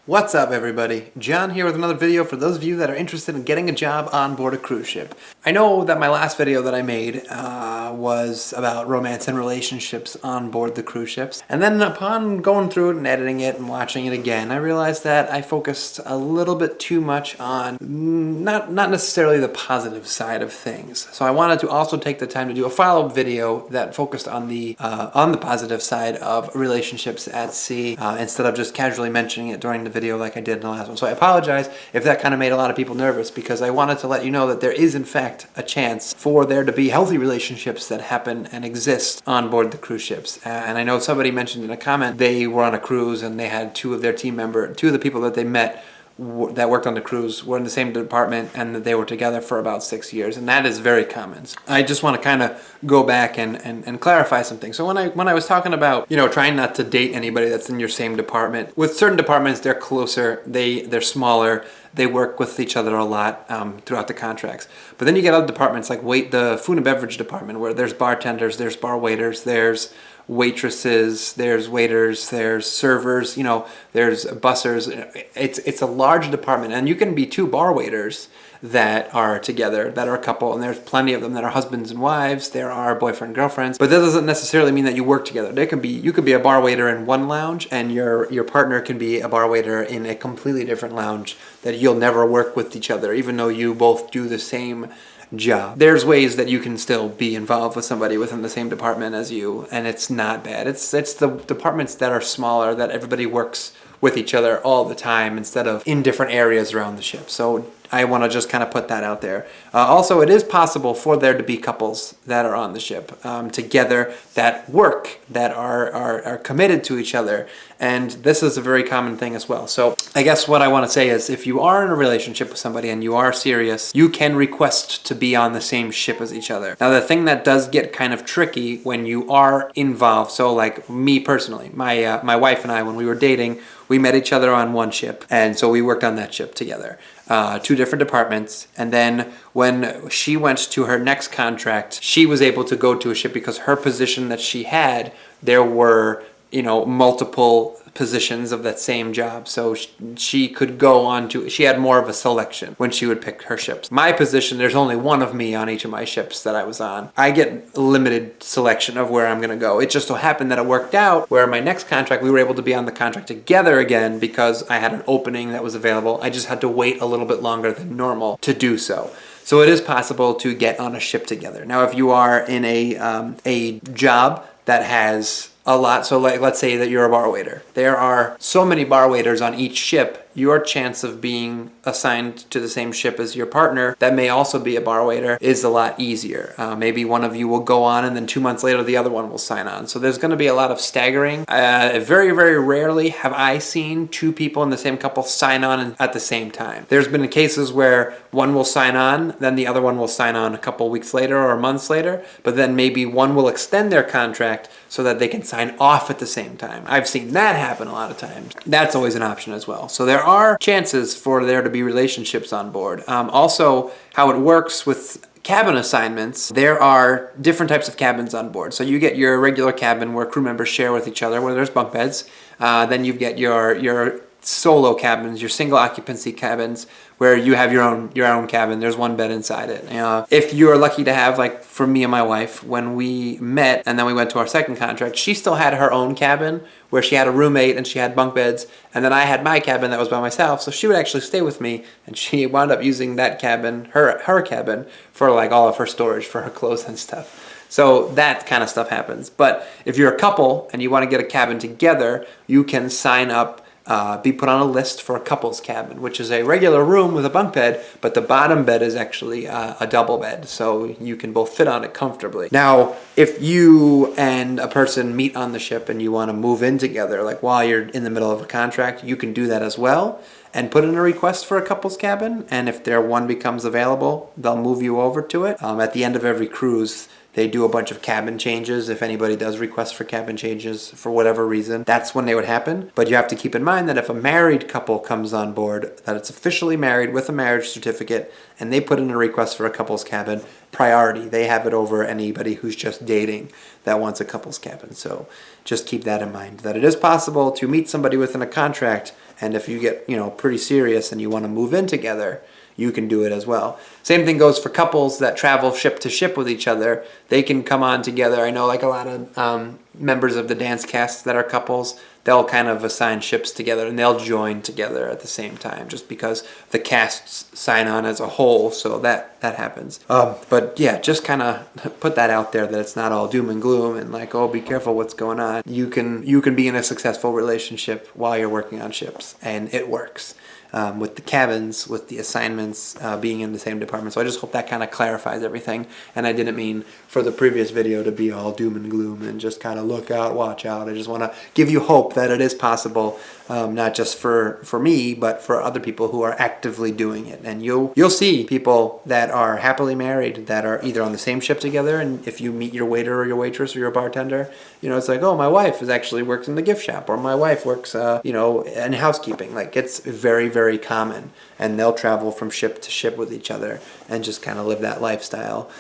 What's up, everybody? John here with another video for those of you that are interested in getting a job on board a cruise ship. I know that my last video that I made was about romance and relationships on board the cruise ships. And then upon going through it and editing it and watching it again, I realized that I focused a little bit too much on not necessarily the positive side of things. So I wanted to also take the time to do a follow-up video that focused on the positive side of relationships at sea instead of just casually mentioning it during the video like I did in the last one. So I apologize if that kind of made a lot of people nervous, because I wanted to let you know that there is in fact a chance for there to be healthy relationships that happen and exist on board the cruise ships. And I know somebody mentioned in a comment they were on a cruise and they had two of the people that they met that worked on the cruise were in the same department and that they were together for about 6 years, and that is very common. I just want to kind of go back and clarify some things. So when I was talking about, you know, trying not to date anybody that's in your same department, with certain departments they're closer, they're smaller, they work with each other a lot throughout the contracts. But then you get other departments like the food and beverage department, where there's bartenders, there's bar waiters, there's waitresses, there's waiters, there's servers, you know, there's bussers. It's a large department, and you can be two bar waiters that are together, that are a couple, and there's plenty of them that are husbands and wives. There are boyfriend and girlfriends, but that doesn't necessarily mean that you work together. You could be a bar waiter in one lounge, and your partner can be a bar waiter in a completely different lounge that you'll never work with each other, even though you both do the same job. There's ways that you can still be involved with somebody within the same department as you, and it's not bad. It's the departments that are smaller, that everybody works with each other all the time instead of in different areas around the ship. So I want to just kind of put that out there. Also, it is possible for there to be couples that are on the ship together, that work, that are committed to each other, and this is a very common thing as well. So I guess what I want to say is, if you are in a relationship with somebody and you are serious, you can request to be on the same ship as each other. Now, the thing that does get kind of tricky when you are involved, so like me personally, my wife and I, when we were dating, we met each other on one ship, and so we worked on that ship together. Two different departments, and then when she went to her next contract, she was able to go to a ship because her position that she had, there were, you know, multiple positions of that same job, so she could go on to, she had more of a selection when she would pick her ships. My position, there's only one of me on each of my ships that I was on. I get limited selection of where I'm going to go. It just so happened that it worked out where my next contract, we were able to be on the contract together again because I had an opening that was available. I just had to wait a little bit longer than normal to do so. So it is possible to get on a ship together. Now, if you are in a job that has a lot, so like let's say that you're a bar waiter. There are so many bar waiters on each ship, your chance of being assigned to the same ship as your partner that may also be a bar waiter is a lot easier. Maybe one of you will go on and then 2 months later the other one will sign on. So there's going to be a lot of staggering. Very, very rarely have I seen two people in the same couple sign on at the same time. There's been cases where one will sign on, then the other one will sign on a couple weeks later or months later, but then maybe one will extend their contract so that they can sign off at the same time. I've seen that happen a lot of times. That's always an option as well. So there are chances for there to be relationships on board. Also, how it works with cabin assignments, there are different types of cabins on board. So you get your regular cabin where crew members share with each other, where there's bunk beds. Then you get your solo cabins, your single occupancy cabins, where you have your own cabin. There's one bed inside it. If you're lucky to have, like for me and my wife, when we met and then we went to our second contract, she still had her own cabin where she had a roommate and she had bunk beds, and then I had my cabin that was by myself, so she would actually stay with me, and she wound up using that cabin, her cabin, for like all of her storage for her clothes and stuff. So that kind of stuff happens. But if you're a couple and you want to get a cabin together, you can sign up, be put on a list for a couple's cabin, which is a regular room with a bunk bed, but the bottom bed is actually a double bed, so you can both fit on it comfortably. Now, if you and a person meet on the ship and you want to move in together, like while you're in the middle of a contract, you can do that as well and put in a request for a couple's cabin, and if their one becomes available, they'll move you over to it. At the end of every cruise, they do a bunch of cabin changes. If anybody does request for cabin changes for whatever reason, that's when they would happen. But you have to keep in mind that if a married couple comes on board, that it's officially married with a marriage certificate, and they put in a request for a couple's cabin, priority. They have it over anybody who's just dating that wants a couple's cabin. So just keep that in mind, that it is possible to meet somebody within a contract And if you get, you know, pretty serious and you want to move in together, you can do it as well. Same thing goes for couples that travel ship to ship with each other. They can come on together. I know like a lot of members of the dance cast that are couples, they'll kind of assign ships together and they'll join together at the same time just because the casts sign on as a whole, so that happens. But yeah, just kind of put that out there that it's not all doom and gloom and like, oh, be careful what's going on. You can be in a successful relationship while you're working on ships, and it works. With the cabins, with the assignments, being in the same department. So I just hope that kind of clarifies everything. And I didn't mean for the previous video to be all doom and gloom and just kind of look out, watch out. I just want to give you hope that it is possible, not just for me, but for other people who are actively doing it. And you'll see people that are happily married that are either on the same ship together, and if you meet your waiter or your waitress or your bartender, you know, it's like, oh, my wife actually works in the gift shop, or my wife works, you know, in housekeeping. Like, it's very, very common, and they'll travel from ship to ship with each other and just kind of live that lifestyle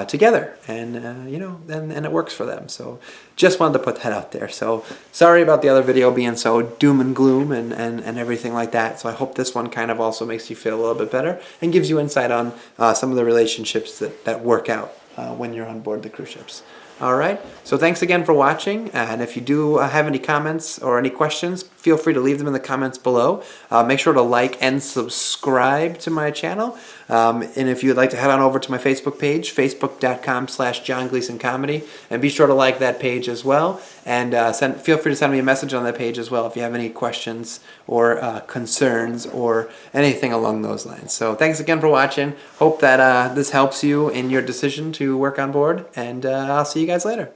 together, and you know, and it works for them. So just wanted to put that out there. So sorry about the other video being so doom and gloom and everything like that. So I hope this one kind of also makes you feel a little bit better and gives you insight on some of the relationships that work out when you're on board the cruise ships. All right, so thanks again for watching, and if you do have any comments or any questions, feel free to leave them in the comments below. Make sure to like and subscribe to my channel, and if you'd like to head on over to my Facebook page, facebook.com/John Gleason Comedy, and be sure to like that page as well, and feel free to send me a message on that page as well if you have any questions or concerns or anything along those lines. So thanks again for watching. Hope that this helps you in your decision to work on board, and I'll see you guys later.